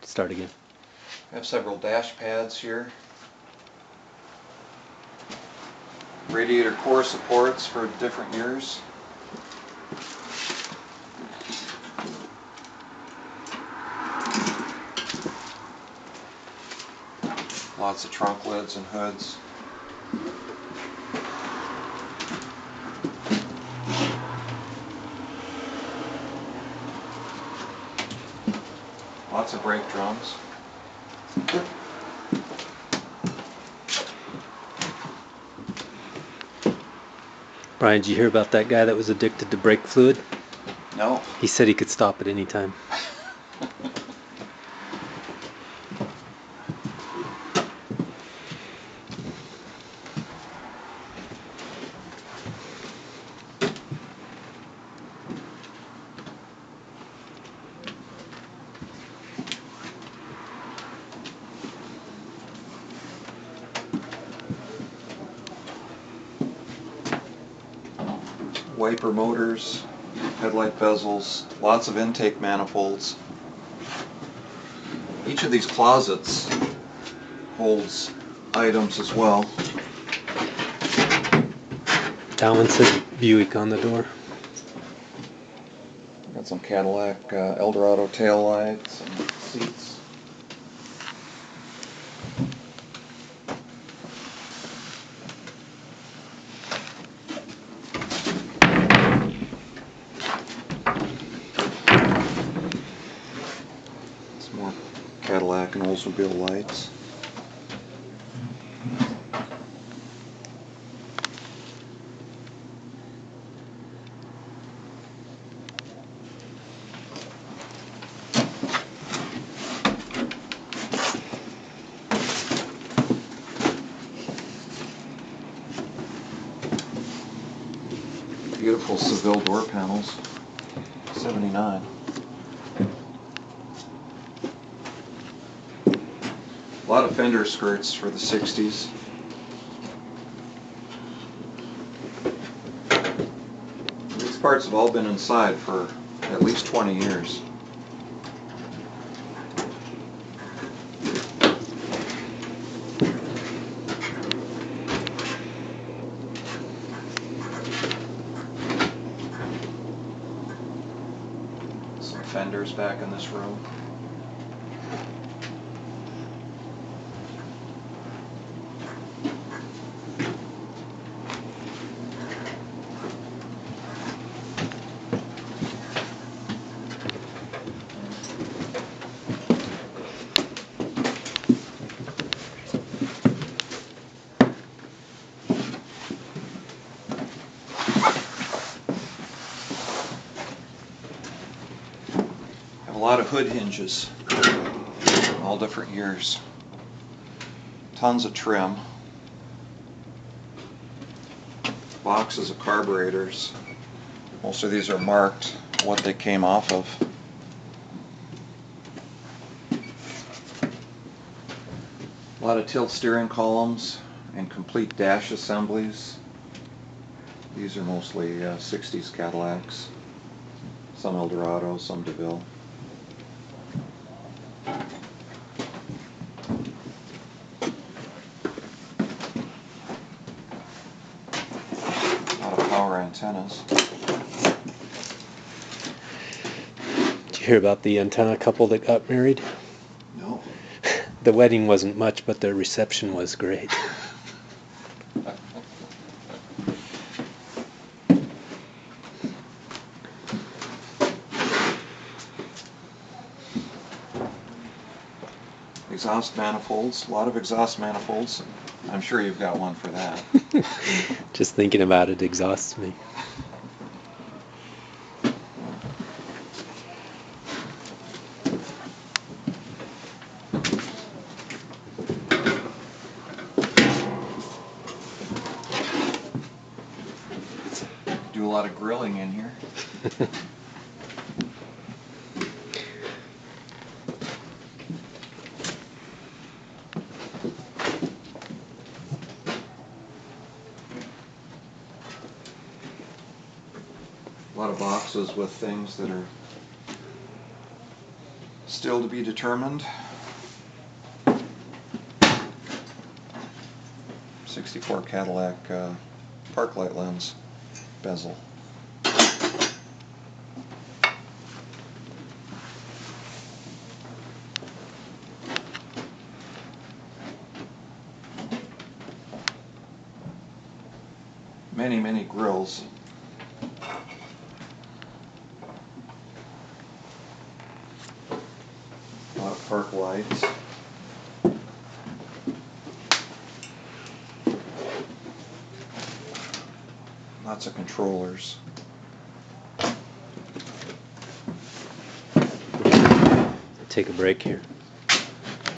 Start again. I have several dash pads here. Radiator core supports for different years. Lots of trunk lids and hoods. Lots of brake drums. Brian, did you hear about that guy that was addicted to brake fluid? No. He said he could stop at any time. Wiper motors, headlight bezels, lots of intake manifolds. Each of these closets holds items as well. That one says Buick on the door. Got some Cadillac Eldorado tail lights and seats. Some more Cadillac and Oldsmobile lights. Beautiful Seville door panels, 79. A lot of fender skirts for the 60s. These parts have all been inside for at least 20 years. Some fenders back in this room. Have a lot of hood hinges, all different years. Tons of trim. Boxes of carburetors. Most of these are marked what they came off of. A lot of tilt steering columns and complete dash assemblies. These are mostly 60s Cadillacs. Some Eldorado, some DeVille. A lot of power antennas. Did you hear about the antenna couple that got married? No. The wedding wasn't much, but the reception was great. Exhaust manifolds, a lot of exhaust manifolds. I'm sure you've got one for that. Just thinking about it exhausts me. Do a lot of grilling in here. A lot of boxes with things that are Still to be determined. 64 Cadillac park light lens bezel. Many grills. A lot of park lights. Lots of controllers. Take a break here.